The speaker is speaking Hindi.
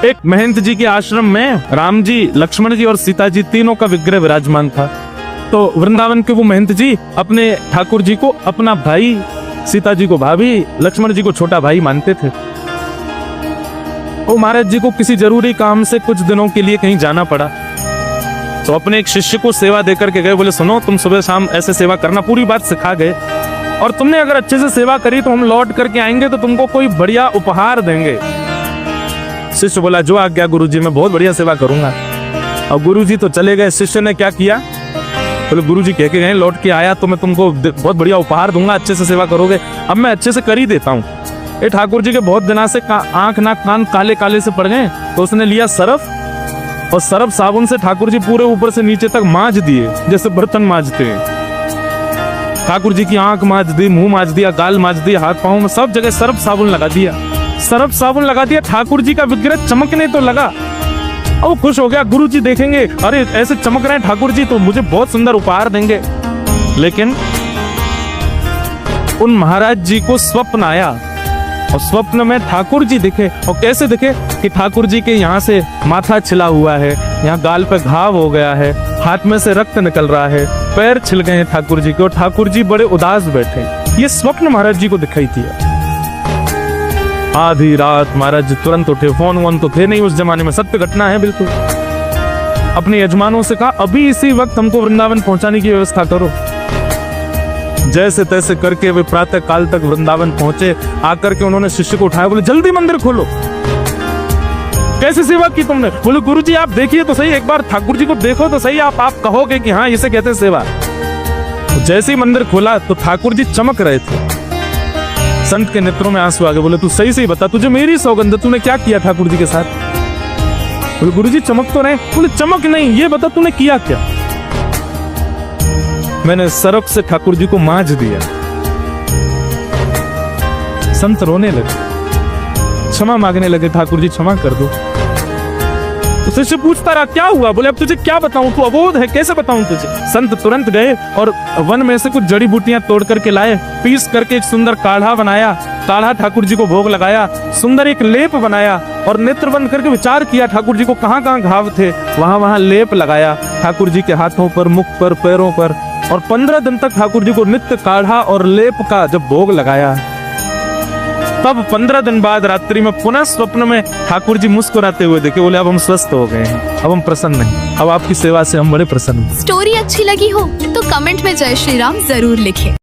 एक महंत जी के आश्रम में राम जी, लक्ष्मण जी और सीता जी तीनों का विग्रह विराजमान था। तो वृंदावन के वो महंत जी अपने ठाकुर जी को अपना भाई, सीता जी को भाभी, लक्ष्मण जी को छोटा भाई मानते थे। वो महाराज जी को किसी जरूरी काम से कुछ दिनों के लिए कहीं जाना पड़ा, तो अपने एक शिष्य को सेवा देकर के गए। बोले सुनो, तुम सुबह शाम ऐसे सेवा करना, पूरी बात सिखा गए, और तुमने अगर अच्छे से सेवा करी तो हम लौट करके आएंगे तो तुमको कोई बढ़िया उपहार देंगे। शिष्य बोला जो आज्ञा गुरुजी, मैं बहुत बढ़िया सेवा करूंगा। और गुरुजी तो चले गए। शिष्य ने क्या किया, बोले गुरुजी कह के गए, लौट के आया तो मैं तुमको बहुत बढ़िया उपहार दूंगा, अच्छे से सेवा करोगे। अब मैं अच्छे से कर ही देता हूँ। ये ठाकुर जी के बहुत दिनों से आंख नाक कान काले काले से पड़ गए, तो उसने लिया सरफ, और सरफ साबुन से ठाकुर जी पूरे ऊपर से नीचे तक मांज दिए, जैसे बर्तन मांजते हैं। ठाकुर जी की आंख मांज दी, मुंह मांज दिया, गाल मांज दिया, हाथ पांव में सब जगह सरफ साबुन लगा दिया। सरफ साबुन लगा दिया, ठाकुर जी का विग्रह चमकने तो लगा। अब वो खुश हो गया, गुरु जी देखेंगे अरे ऐसे चमक रहे हैं ठाकुर जी, तो मुझे बहुत सुंदर उपहार देंगे। लेकिन उन महाराज जी को स्वप्न आया, और स्वप्न में ठाकुर जी दिखे। और कैसे दिखे कि ठाकुर जी के यहाँ से माथा छिला हुआ है, यहाँ गाल पे घाव हो गया है, हाथ में से रक्त निकल रहा है, पैर छिल गए हैं ठाकुर जी के, और ठाकुर जी बड़े उदास बैठे। ये स्वप्न महाराज जी को दिखाई दिया। आधी रात महाराज जी तुरंत उठे, फोन वोन तो थे नहीं उस जमाने में, सत्य घटना है बिल्कुल। अपने यजमानों से कहा अभी इसी वक्त हमको वृंदावन पहुंचाने की व्यवस्था करो। जैसे तैसे करके वे प्रातः काल तक वृंदावन पहुंचे। आकर के उन्होंने शिष्य को उठाया, बोले जल्दी मंदिर खोलो। कैसी सेवा की तुमने? बोले गुरुजी आप देखिए तो सही, एक बार ठाकुर जी को देखो तो सही, आप कहोगे कि हाँ इसे कहते सेवा। तो जैसे ही मंदिर खोला तो ठाकुर जी चमक रहे थे। संत के नेत्रों में आंसू आ गए। बोले तू सही सही बता, तुझे मेरी सौगंध, तूने क्या किया ठाकुर जी के साथ? बोले गुरुजी चमक तो रहे। बोले चमक नहीं, ये बता तूने किया क्या? मैंने सरफ से ठाकुर जी को मांज दिया। संत रोने लगे, क्षमा मांगने लगे, ठाकुर जी क्षमा कर दो। तो शिष्य पूछता रहा क्या हुआ? बोले अब तुझे क्या बताऊं, तू अबोध है, कैसे बताऊं तुझे? संत तुरंत गए और वन में से कुछ जड़ी बूटियां तोड़ करके लाए, पीस करके एक सुंदर काढ़ा बनाया, काढ़ा ठाकुर जी को भोग लगाया, सुंदर एक लेप बनाया, और नेत्र बंद करके विचार किया ठाकुर जी को कहाँ कहाँ घाव थे, वहां वहां लेप लगाया ठाकुर जी के हाथों पर, मुख पर, पैरों पर। और 15 दिन तक ठाकुर जी को नित्य काढ़ा और लेप का जब भोग लगाया, तब 15 दिन बाद रात्रि में पुनः स्वप्न में ठाकुर जी मुस्कुराते हुए देखे। बोले अब हम स्वस्थ हो गए हैं, अब हम प्रसन्न हैं, अब आपकी सेवा से हम बड़े प्रसन्न हैं। स्टोरी अच्छी लगी हो तो कमेंट में जय श्री राम जरूर लिखें।